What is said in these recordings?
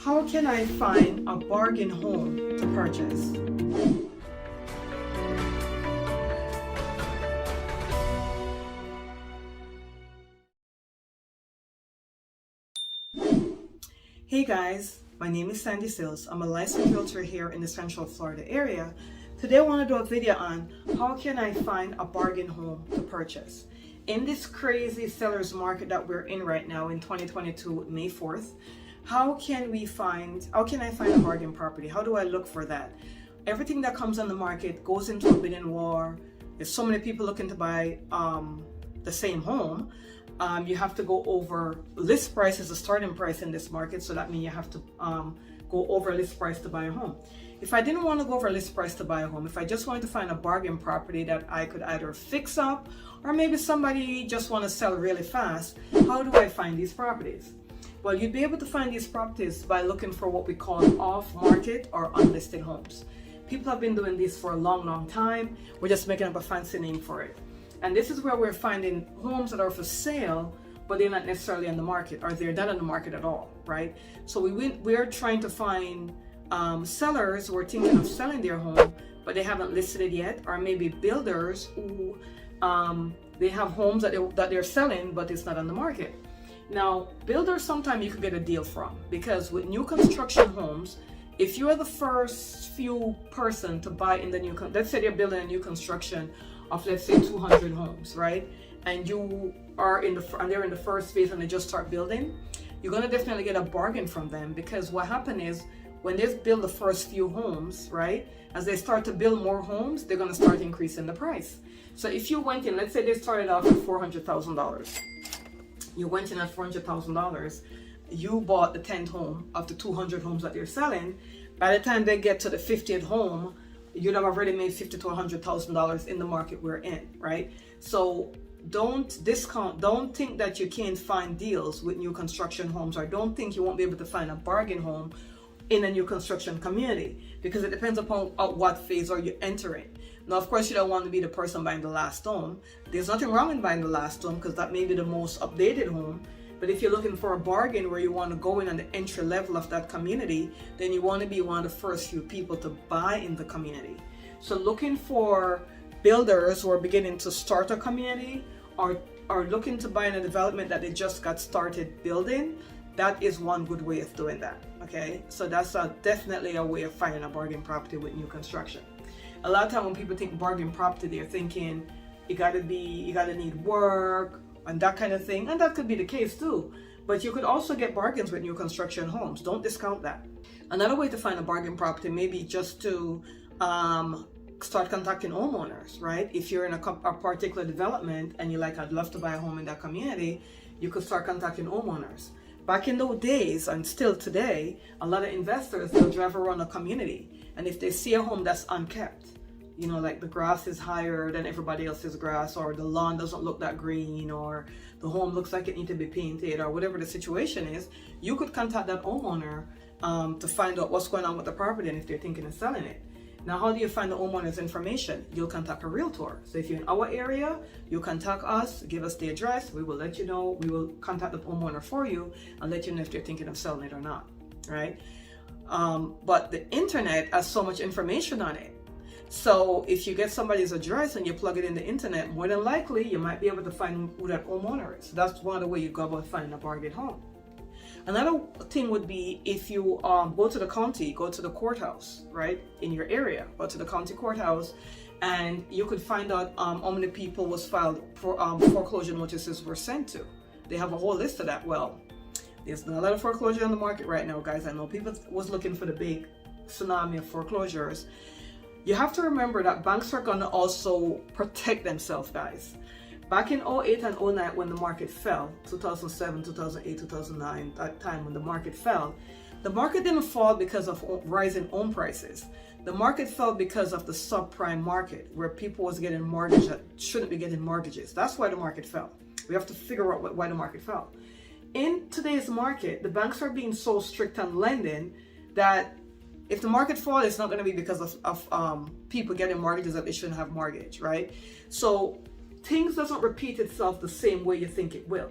How can I find a bargain home to purchase? Hey guys, my name is Sills. I'm a licensed realtor here in the Central Florida area. Today I want to do a video on how can I find a bargain home to purchase. In this crazy seller's market that we're in right now in 2022, May 4th, how can I find a bargain property? How do I look for that? Everything that comes on the market goes into a bidding war. There's so many people looking to buy the same home. You have to go over list price is the starting price in this market, so that means you have to go over list price to buy a home. If I didn't want to go over list price to buy a home, if I just wanted to find a bargain property that I could either fix up or maybe somebody just want to sell really fast, how do I find these properties? Well, you'd be able to find these properties by looking for what we call off-market or unlisted homes. People have been doing this for a long time. We're just making up a fancy name for it. And this is where we're finding homes that are for sale, but they're not necessarily on the market, or they're not on the market at all, right? So we're trying to find sellers who are thinking of selling their home, but they haven't listed it yet, or maybe builders who they have homes that they're selling, but it's not on the market. Now, builders, sometimes you could get a deal from, because with new construction homes, if you're the first few person to buy in the new, let's say they're building a new construction of, let's say, 200 homes, right? And you are and they're in the first phase and they just start building, you're gonna definitely get a bargain from them, because what happened is when they build the first few homes, right? As they start to build more homes, they're gonna start increasing the price. So if you went in, let's say they started off at $400,000. You went in at $400,000, you bought the 10th home of the 200 homes that they're selling. By the time they get to the 50th home, you'd have already made $50,000 to $100,000 in the market we're in, right? So don't think that you can't find deals with new construction homes, or don't think you won't be able to find a bargain home in a new construction community, because it depends upon what phase are you entering. Now, of course, you don't want to be the person buying the last home. There's nothing wrong in buying the last home, because that may be the most updated home. But if you're looking for a bargain where you want to go in on the entry level of that community, then you want to be one of the first few people to buy in the community. So looking for builders who are beginning to start a community, or are looking to buy in a development that they just got started building, that is one good way of doing that, okay? So that's definitely a way of finding a bargain property with new construction. A lot of time when people think bargain property, they're thinking you gotta need work and that kind of thing, and that could be the case too. But you could also get bargains with new construction homes. Don't discount that. Another way to find a bargain property may be just to start contacting homeowners, right? If you're in a particular development and you're like, I'd love to buy a home in that community, you could start contacting homeowners. Back in those days, and still today, a lot of investors, they'll drive around a community, and if they see a home that's unkept, you know, like the grass is higher than everybody else's grass, or the lawn doesn't look that green, or the home looks like it needs to be painted, or whatever the situation is, you could contact that homeowner to find out what's going on with the property and if they're thinking of selling it. Now, how do you find the homeowner's information? You'll contact a realtor. So if you're in our area, you contact us, give us the address, we will let you know, we will contact the homeowner for you and let you know if they're thinking of selling it or not, right? But the internet has so much information on it. So if you get somebody's address and you plug it in the internet, more than likely you might be able to find who that homeowner is. That's one of the ways you go about finding a bargain home. Another thing would be if you go to the county, go to the courthouse, right, in your area, go to the county courthouse, and you could find out how many people was filed for foreclosure notices were sent to. They have a whole list of that. Well, there's not a lot of foreclosure on the market right now, guys. I know people was looking for the big tsunami of foreclosures. You have to remember that banks are going to also protect themselves, guys. Back in 08 and 09, when the market fell, 2007, 2008, 2009, that time when the market fell, the market didn't fall because of rising home prices. The market fell because of the subprime market, where people was getting mortgages that shouldn't be getting mortgages. That's why the market fell. We have to figure out why the market fell. In today's market, the banks are being so strict on lending that if the market falls, it's not going to be because of people getting mortgages that they shouldn't have mortgage, right? So things doesn't repeat itself the same way you think it will,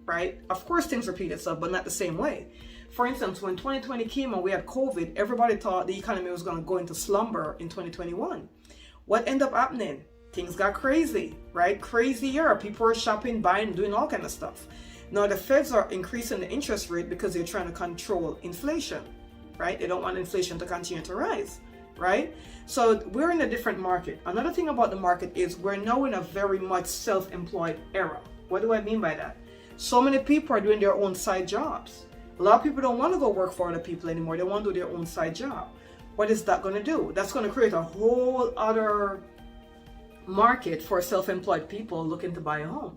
right? Of course things repeat itself, but not the same way. For instance, when 2020 came and we had COVID, everybody thought the economy was going to go into slumber in 2021. What ended up happening? Things got crazy, right? Crazy year. People were shopping, buying, doing all kind of stuff. Now the feds are increasing the interest rate because they're trying to control inflation, right? They don't want inflation to continue to rise, right? So we're in a different market. Another thing about the market is we're now in a very much self-employed era. What do I mean by that? So many people are doing their own side jobs. A lot of people don't want to go work for other people anymore. They want to do their own side job. What is that going to do? That's going to create a whole other market for self-employed people looking to buy a home,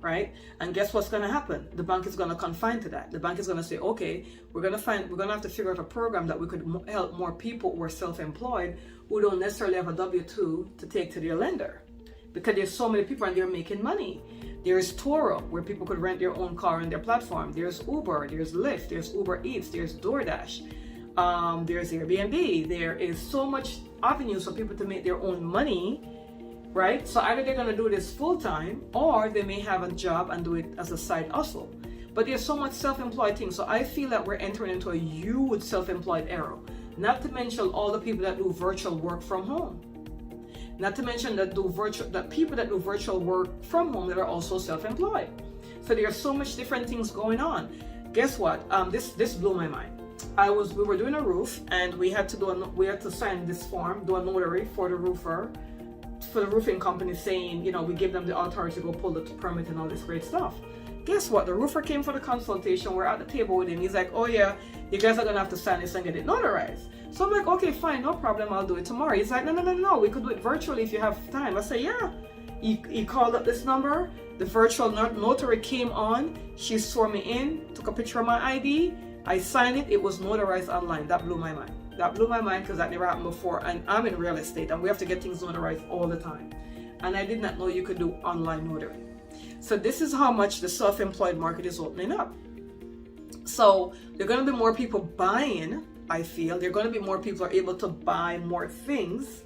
right? And guess what's going to happen? The bank is going to confine to that. The bank is going to say, okay, we're going to have to figure out a program that we could help more people who are self-employed who don't necessarily have a W-2 to take to their lender, because there's so many people and they're making money. There's Turo, where people could rent their own car on their platform. There's Uber, there's Lyft, there's Uber Eats, there's DoorDash, there's Airbnb. There is so much avenues for people to make their own money, right? So either they're going to do this full time, or they may have a job and do it as a side hustle. But there's so much self-employed things. So I feel that we're entering into a huge self-employed era. Not to mention all the people that do virtual work from home. Not to mention that people that do virtual work from home that are also self-employed. So there are so much different things going on. Guess what? This blew my mind. We were doing a roof, and we had to sign this form, do a notary for the roofer, for the roofing company, saying, we give them the authority to go pull the permit and all this great stuff. Guess what? The roofer came for the consultation. We're at the table with him. He's like, oh yeah, you guys are gonna have to sign this and get it notarized. So I'm like, okay, fine, no problem, I'll do it tomorrow. He's like, no, we could do it virtually if you have time. I say, yeah. He called up this number, the virtual notary came on, she swore me in, took a picture of my ID, I signed it, it was notarized online. That blew my mind. That blew my mind because that never happened before, and I'm in real estate and we have to get things notarized all the time. And I did not know you could do online notary. So this is how much the self-employed market is opening up. So there are going to be more people buying, I feel. There are going to be more people are able to buy more things.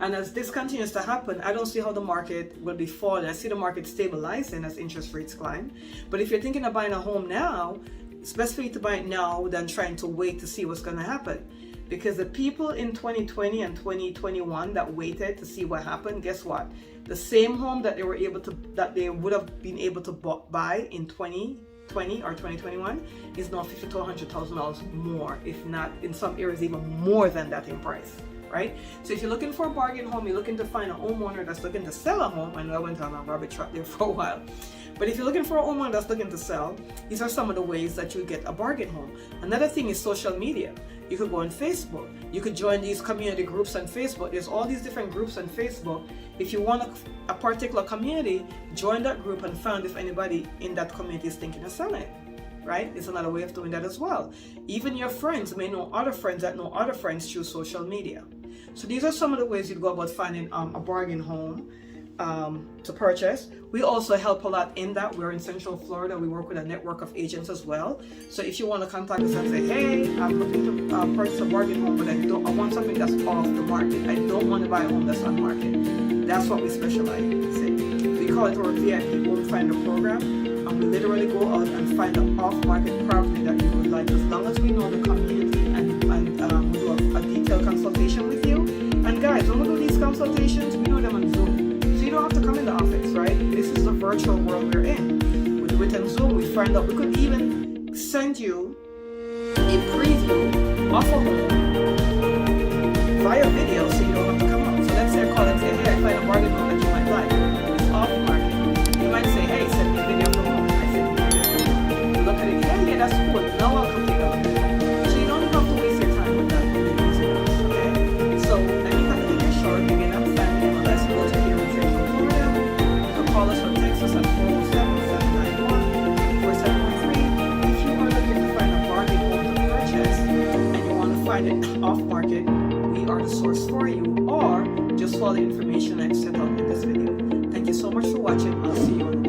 And as this continues to happen, I don't see how the market will be falling. I see the market stabilizing as interest rates climb. But if you're thinking of buying a home now, it's best for you to buy it now than trying to wait to see what's going to happen. Because the people in 2020 and 2021 that waited to see what happened, guess what? The same home that they would have been able to buy in 2020 or 2021 is now $50,000 to $100,000 more, if not in some areas even more than that in price, right? So if you're looking for a bargain home, you're looking to find a homeowner that's looking to sell a home. I know I went on a rabbit trap there for a while. But if you're looking for a homeowner that's looking to sell, these are some of the ways that you get a bargain home. Another thing is social media. You could go on Facebook. You could join these community groups on Facebook. There's all these different groups on Facebook. If you want a particular community, join that group and find if anybody in that community is thinking of selling, right? It's another way of doing that as well. Even your friends may know other friends that know other friends through social media. So these are some of the ways you'd go about finding a bargain home to purchase. We also help a lot in that. We're in Central Florida. We work with a network of agents as well. So if you want to contact us and say, hey, I'm looking to purchase a bargain home, but I want something that's off the market. I don't want to buy a home that's on market. That's what we specialize in. We call it our VIP Home Finder program. And we literally go out and find an off-market property that you would like, as long as we know the community and we do a detailed consultation with you. And guys, when we do these consultations, we do them on Zoom. You don't have to come in the office, right? This is the virtual world we're in. We do it on Zoom. We find out. We could even send you a preview of a home via video, so you don't have to come out. So let's say I call and say, hey, I find a bargain home that you might like. It's off market. You might say, hey, send me a video of the home. I send you a video. You look at it, yeah, that's cool. Now I'll come take a look. So you don't have to waste your time with that. Okay? So let me cut the video short. Again, I'm Sandy. Let's go to here. Call us or text us at 407-791-4713. If you are looking to find a bargain home to purchase and you want to find it off market, we are the source for you, or just follow the information I've sent out in this video. Thank you so much for watching. I'll see you on